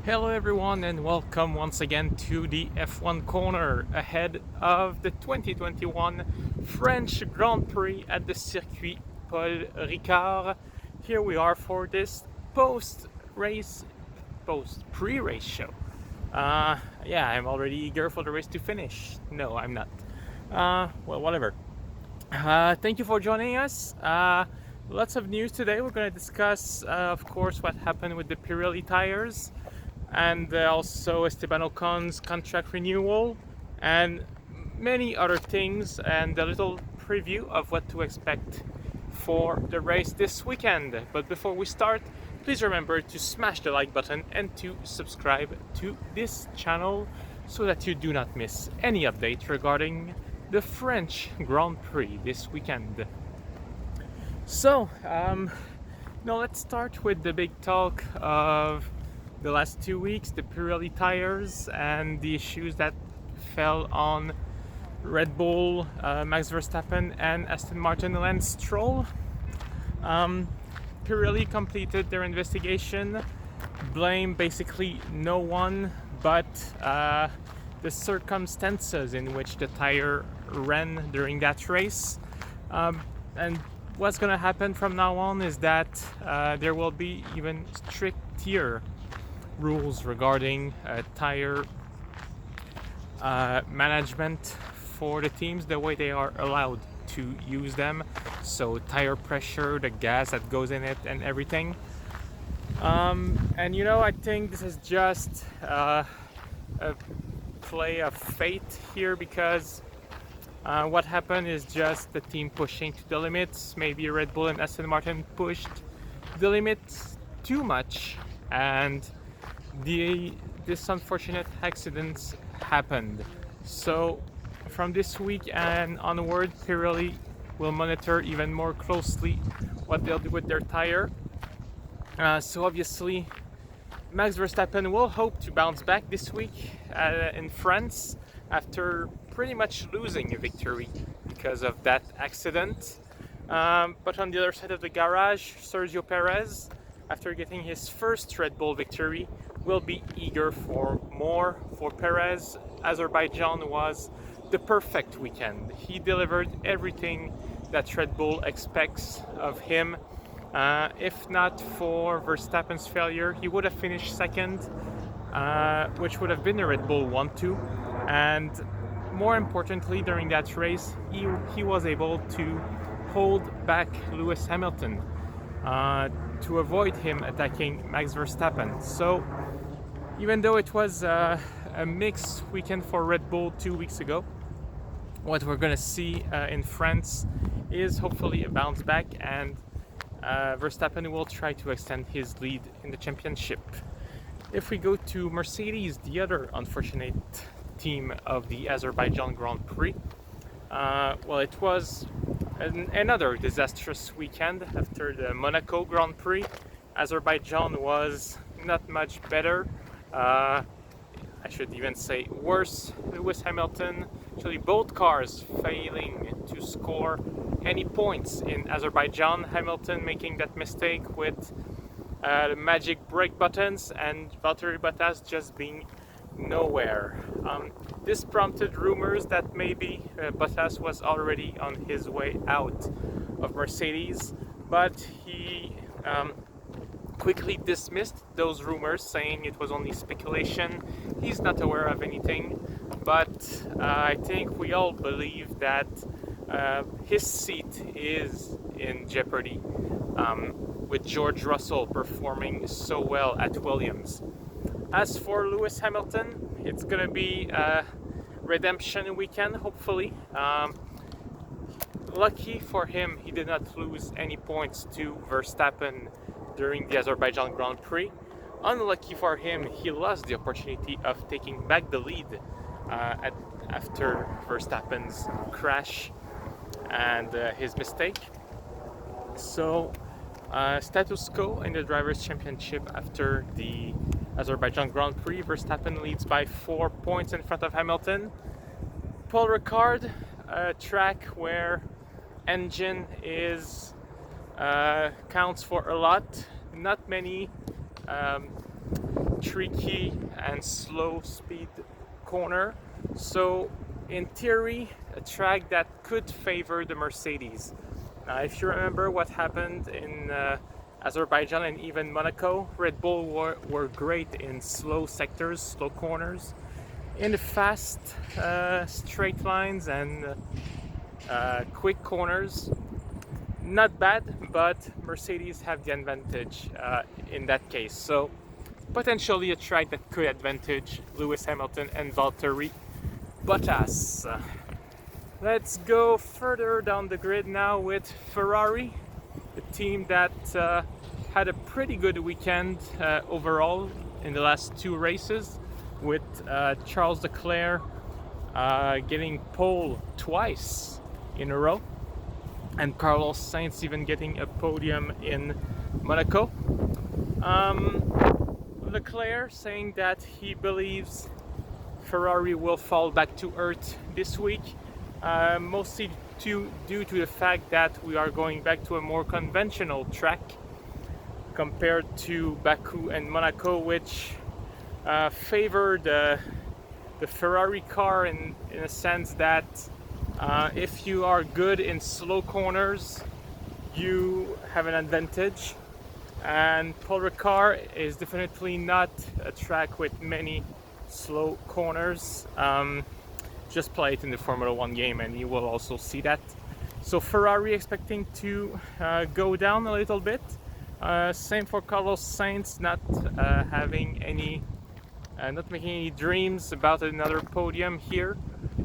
Hello everyone and welcome once again to the F1 Corner ahead of the 2021 French Grand Prix at the Circuit Paul Ricard. Here we are for this post-pre-race show. Yeah, I'm already eager for the race to finish. No, I'm not. Well, whatever. Thank you for joining us. Lots of news today. We're going to discuss, of course, what happened with the Pirelli tires and also Esteban Ocon's contract renewal and many other things, and a little preview of what to expect for the race this weekend. But before we start, please remember to smash the like button and to subscribe to this channel so that you do not miss any update regarding the French Grand Prix this weekend. So, let's start with the big talk of the last 2 weeks, the Pirelli tires and the issues that fell on Red Bull, Max Verstappen and Aston Martin Lance Stroll. Pirelli completed their investigation, blame basically no one but the circumstances in which the tire ran during that race. And what's going to happen from now on is that there will be even stricter rules regarding tire management for the teams, the way they are allowed to use them. So tire pressure, the gas that goes in it and everything. And I think this is just a play of fate here, because what happened is just the team pushing to the limits. Maybe Red Bull and Aston Martin pushed the limits too much, and this unfortunate accidents happened. So from this week and onward, Pirelli will monitor even more closely what they'll do with their tire. So obviously, Max Verstappen will hope to bounce back this week in France after pretty much losing a victory because of that accident. But on the other side of the garage, Sergio Perez, after getting his first Red Bull victory, will be eager for more. For Perez, Azerbaijan was the perfect weekend. He delivered everything that Red Bull expects of him. If not for Verstappen's failure, he would have finished second, which would have been the Red Bull 1-2. And more importantly, during that race, he was able to hold back Lewis Hamilton to avoid him attacking Max Verstappen. So even though it was a mixed weekend for Red Bull 2 weeks ago, what we're going to see in France is hopefully a bounce back, and Verstappen will try to extend his lead in the championship. If we go to Mercedes, the other unfortunate team of the Azerbaijan Grand Prix, it was another disastrous weekend after the Monaco Grand Prix. Azerbaijan was not much better. I should even say worse. Lewis Hamilton, actually both cars failing to score any points in Azerbaijan. Hamilton making that mistake with the magic brake buttons, and Valtteri Bottas just being nowhere. This prompted rumors that maybe Bottas was already on his way out of Mercedes, but he quickly dismissed those rumors, saying it was only speculation. He's not aware of anything, but I think we all believe that his seat is in jeopardy with George Russell performing so well at Williams. As for Lewis Hamilton, it's going to be a redemption weekend, hopefully. Lucky for him, he did not lose any points to Verstappen during the Azerbaijan Grand Prix. Unlucky for him, he lost the opportunity of taking back the lead after Verstappen's crash and his mistake. So, status quo in the Drivers' Championship after the Azerbaijan Grand Prix. Verstappen leads by 4 points in front of Hamilton. Paul Ricard, a track where engine is counts for a lot. Not many tricky and slow speed corner. So in theory, a track that could favor the Mercedes. If you remember what happened in Azerbaijan and even Monaco, Red Bull were great in slow sectors, slow corners. In the fast straight lines and quick corners, not bad, but Mercedes have the advantage in that case. So potentially a track that could advantage Lewis Hamilton and Valtteri Bottas. Let's go further down the grid now with Ferrari, a team that had a pretty good weekend overall in the last two races, with Charles Leclerc getting pole twice in a row, and Carlos Sainz even getting a podium in Monaco. Leclerc saying that he believes Ferrari will fall back to earth this week, mostly due to the fact that we are going back to a more conventional track compared to Baku and Monaco, which favored the Ferrari car in a sense that if you are good in slow corners, you have an advantage. And Paul Ricard is definitely not a track with many slow corners. Just play it in the Formula 1 game and you will also see that. So Ferrari expecting to go down a little bit. Same for Carlos Sainz, not making any dreams about another podium here.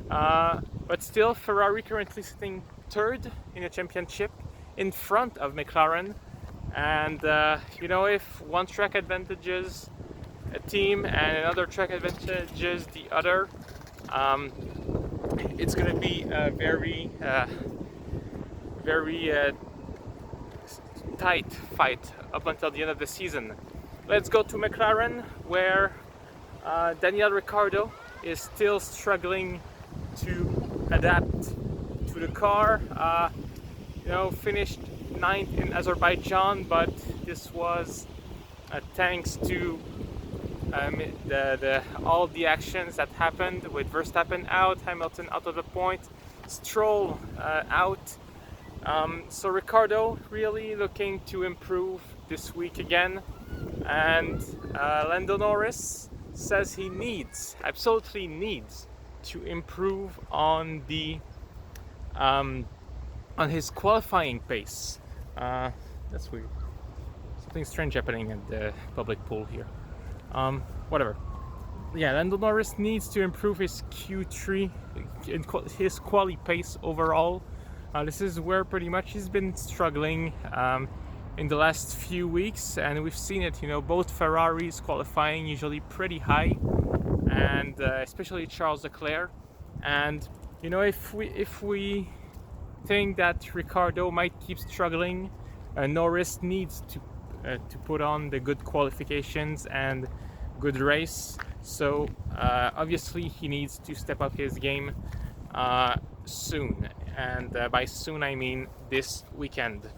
But still, Ferrari currently sitting third in the championship, in front of McLaren. And if one track advantages a team and another track advantages the other, it's going to be a very tight fight up until the end of the season. Let's go to McLaren, where Daniel Ricciardo is still struggling to adapt to the car. Finished 9th in Azerbaijan, but this was thanks to all the actions that happened with Verstappen out, Hamilton out of the point, Stroll out. So Ricciardo really looking to improve this week again, and Lando Norris says he absolutely needs to improve on his qualifying pace. That's weird. Something strange happening at the public pool here. Whatever. Yeah, Lando Norris needs to improve his Q3, his quali pace overall. This is where pretty much he's been struggling in the last few weeks, and we've seen it. Both Ferraris qualifying usually pretty high, and especially Charles Leclerc. And if we think that Ricciardo might keep struggling, Norris needs to put on the good qualifications and good race. So obviously he needs to step up his game soon, and by soon I mean this weekend.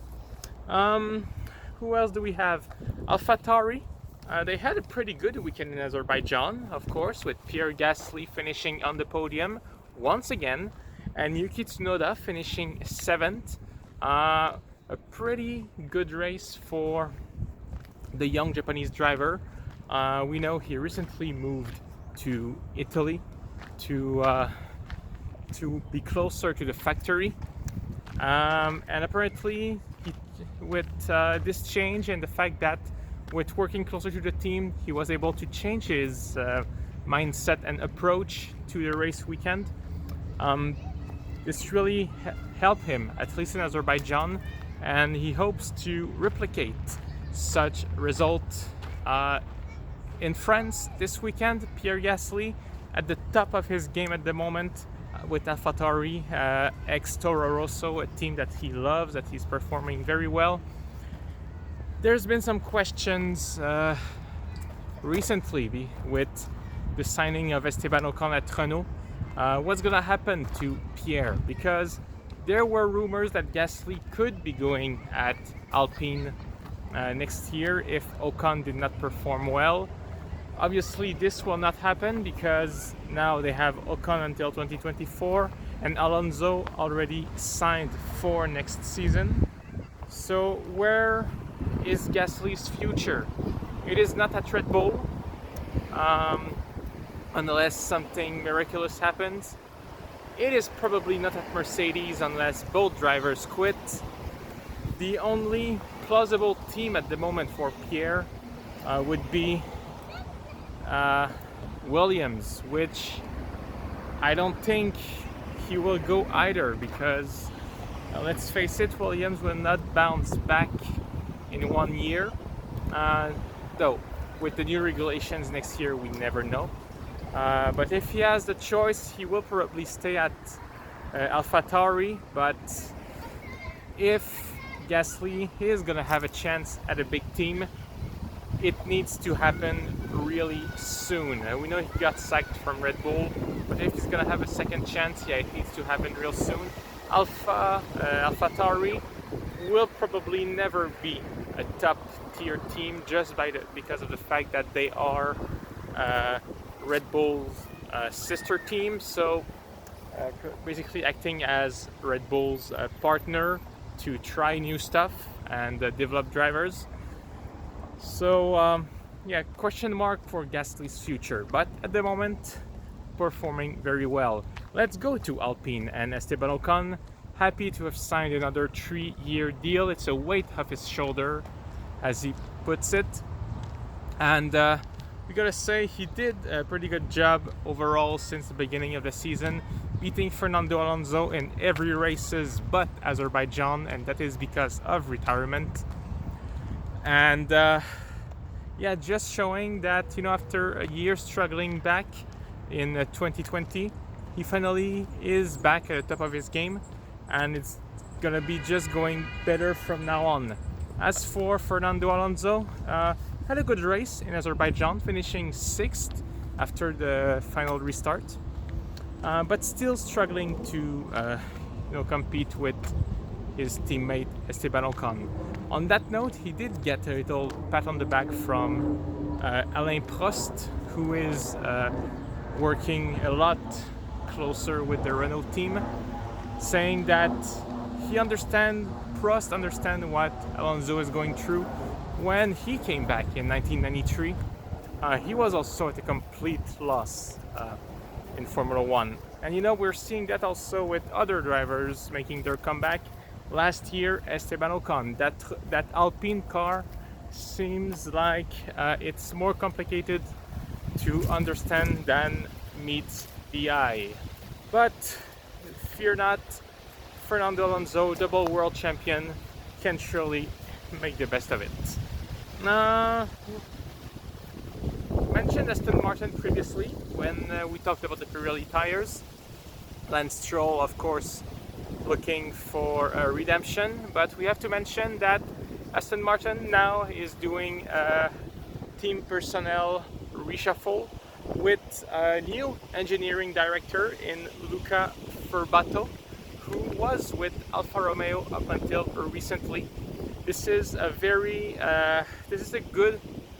Who else do we have? AlphaTauri. They had a pretty good weekend in Azerbaijan, of course, with Pierre Gasly finishing on the podium once again, and Yuki Tsunoda finishing 7th. A pretty good race for the young Japanese driver. We know he recently moved to Italy to be closer to the factory, and apparently with this change and the fact that with working closer to the team, he was able to change his mindset and approach to the race weekend. This really helped him, at least in Azerbaijan, and he hopes to replicate such results in France this weekend. Pierre Gasly at the top of his game at the moment with AlphaTauri, ex-Toro Rosso, a team that he loves, that he's performing very well. There's been some questions recently with the signing of Esteban Ocon at Renault. What's gonna happen to Pierre? Because there were rumors that Gasly could be going at Alpine next year if Ocon did not perform well. Obviously, this will not happen because now they have Ocon until 2024 and Alonso already signed for next season. So where is Gasly's future? It is not at Red Bull, unless something miraculous happens. It is probably not at Mercedes unless both drivers quit. The only plausible team at the moment for Pierre would be Williams, which I don't think he will go either because let's face it, Williams will not bounce back in 1 year. Though with the new regulations next year, we never know. But if he has the choice, he will probably stay at AlphaTauri. But if Gasly is gonna have a chance at a big team, it needs to happen really soon. We know he got sacked from Red Bull, but if he's gonna have a second chance, yeah, it needs to happen real soon. AlphaTauri will probably never be a top tier team just because of the fact that they are Red Bull's sister team, so basically acting as Red Bull's partner to try new stuff and develop drivers. So yeah, question mark for Gasly's future, but at the moment performing very well. Let's go to Alpine and Esteban Ocon. Happy to have signed another 3-year deal. It's a weight off his shoulder, as he puts it, and we gotta say he did a pretty good job overall since the beginning of the season, beating Fernando Alonso in every races but Azerbaijan, and that is because of retirement. And yeah, just showing that, you know, after a year struggling back in 2020, he finally is back at the top of his game, and it's gonna be just going better from now on. As for Fernando Alonso, had a good race in Azerbaijan, finishing 6th after the final restart, but still struggling to compete with his teammate Esteban Ocon. On that note, he did get a little pat on the back from Alain Prost, who is working a lot closer with the Renault team, saying that Prost understands what Alonso is going through. When he came back in 1993, he was also at a complete loss in Formula One. And you know, we're seeing that also with other drivers making their comeback. Last year, Esteban Ocon, that Alpine car seems like it's more complicated to understand than meets the eye. But fear not, Fernando Alonso, double world champion, can surely make the best of it. Mentioned Aston Martin previously when we talked about the Pirelli tires. Lance Stroll, of course, looking for a redemption, but we have to mention that Aston Martin now is doing a team personnel reshuffle with a new engineering director in Luca Furbato, who was with Alfa Romeo up until recently. This is a good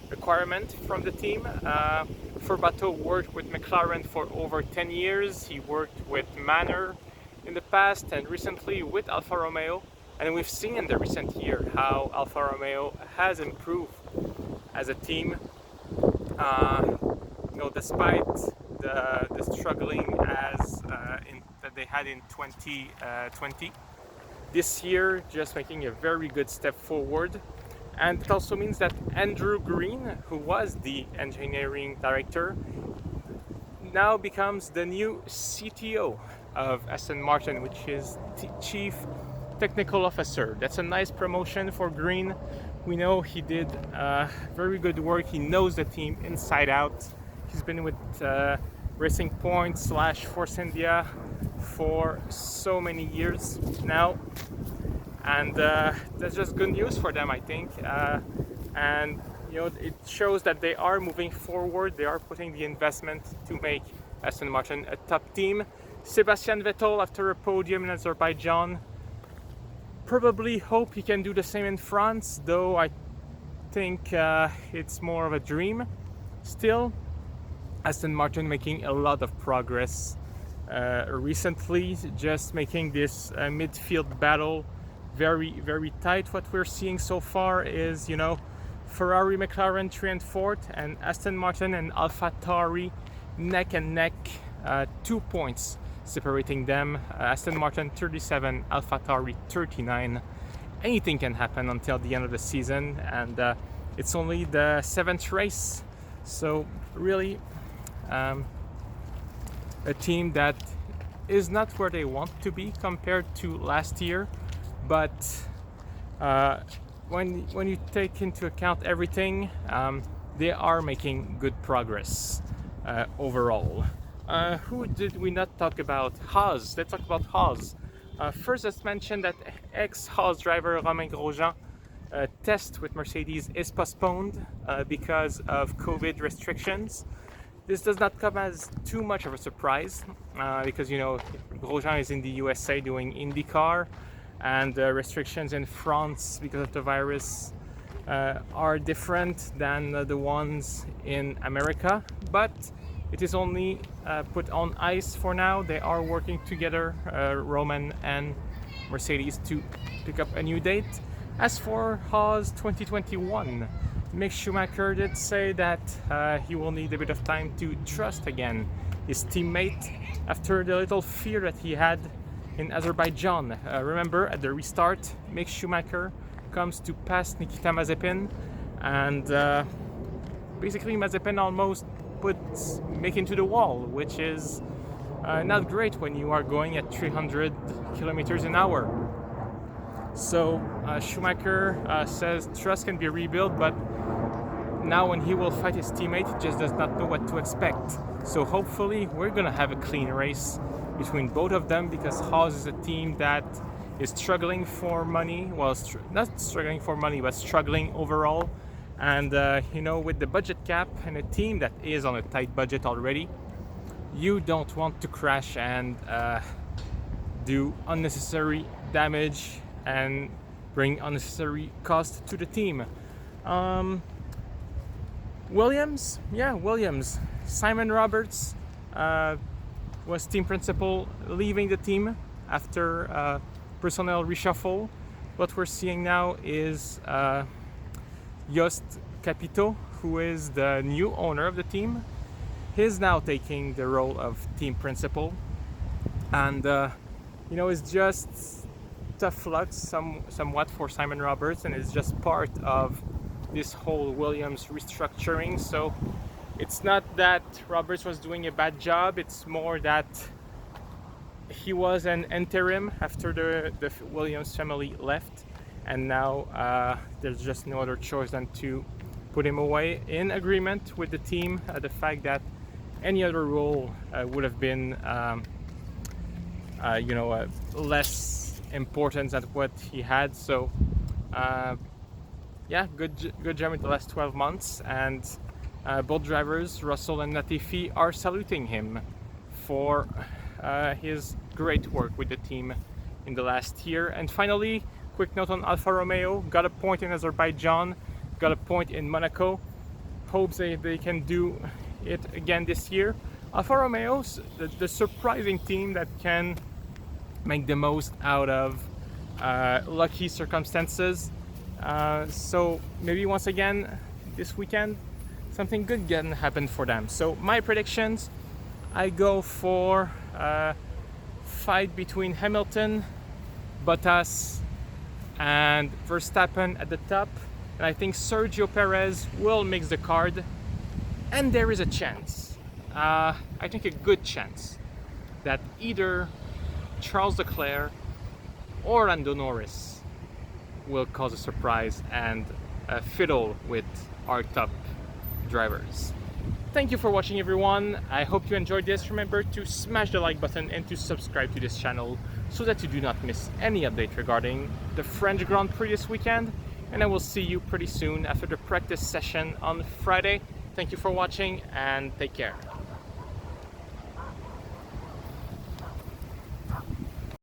requirement from the team. Furbato worked with McLaren for over 10 years. He worked with Manor in the past and recently with Alfa Romeo, and we've seen in the recent year how Alfa Romeo has improved as a team. Despite the struggling that they had in 2020, this year just making a very good step forward. And it also means that Andrew Green, who was the engineering director, now becomes the new CTO of Aston Martin, which is Chief Technical Officer. That's a nice promotion for Green. We know he did very good work. He knows the team inside out. He's been with Racing Point / Force India for so many years now. And that's just good news for them, I think. And it shows that they are moving forward. They are putting the investment to make Aston Martin a top team. Sebastian Vettel, after a podium in Azerbaijan, probably hope he can do the same in France, though I think it's more of a dream. Still, Aston Martin making a lot of progress recently, just making this midfield battle very tight. What we're seeing so far is, you know, Ferrari, McLaren 3 and 4th, and Aston Martin and AlphaTauri neck and neck, 2 points separating them. Aston Martin 37, AlphaTauri 39. Anything can happen until the end of the season, and it's only the 7th race, so really a team that is not where they want to be compared to last year, but when you take into account everything, they are making good progress overall. Who did we not talk about? Haas. Let's talk about Haas. First, let's mention that ex-Haas driver Romain Grosjean test with Mercedes is postponed because of COVID restrictions. This does not come as too much of a surprise because, you know, Grosjean is in the USA doing IndyCar, and the restrictions in France because of the virus are different than the ones in America, but it is only put on ice for now. They are working together, Roman and Mercedes, to pick up a new date. As for Haas 2021, Mick Schumacher did say that he will need a bit of time to trust again his teammate after the little fear that he had in Azerbaijan. Remember, at the restart, Mick Schumacher comes to pass Nikita Mazepin, and basically Mazepin almost puts Mick into the wall, which is not great when you are going at 300 kilometers an hour. So Schumacher says trust can be rebuilt, but now when he will fight his teammate, he just does not know what to expect. So hopefully we're gonna have a clean race between both of them, because Haas is a team that is struggling for money. Well, not struggling for money, but struggling overall. And you know, with the budget cap and a team that is on a tight budget already, you don't want to crash and do unnecessary damage and bring unnecessary cost to the team. Williams, Simon Roberts was team principal, leaving the team after personnel reshuffle. What we're seeing now is Jost Capito, who is the new owner of the team. He's now taking the role of team principal, and you know, it's just tough luck somewhat for Simon Roberts, and it's just part of this whole Williams restructuring. So it's not that Roberts was doing a bad job, it's more that he was an interim after the Williams family left, and now there's just no other choice than to put him away, in agreement with the team. The fact that any other role would have been you know, less important than what he had. So yeah, good job in the last 12 months, and both drivers, Russell and Latifi, are saluting him for his great work with the team in the last year. And finally, quick note on Alfa Romeo: got a point in Azerbaijan, got a point in Monaco. Hopes they can do it again this year. Alfa Romeo, the surprising team that can make the most out of lucky circumstances. So maybe once again this weekend something good can happen for them. So my predictions, I go for fight between Hamilton, Bottas and Verstappen at the top, and I think Sergio Perez will mix the card, and there is a chance, I think a good chance, that either Charles Leclerc or Lando Norris will cause a surprise and fiddle with our top drivers. Thank you for watching, everyone. I hope you enjoyed this. Remember to smash the like button and to subscribe to this channel so that you do not miss any update regarding the French Grand Prix this weekend. And I will see you pretty soon after the practice session on Friday. Thank you for watching and take care.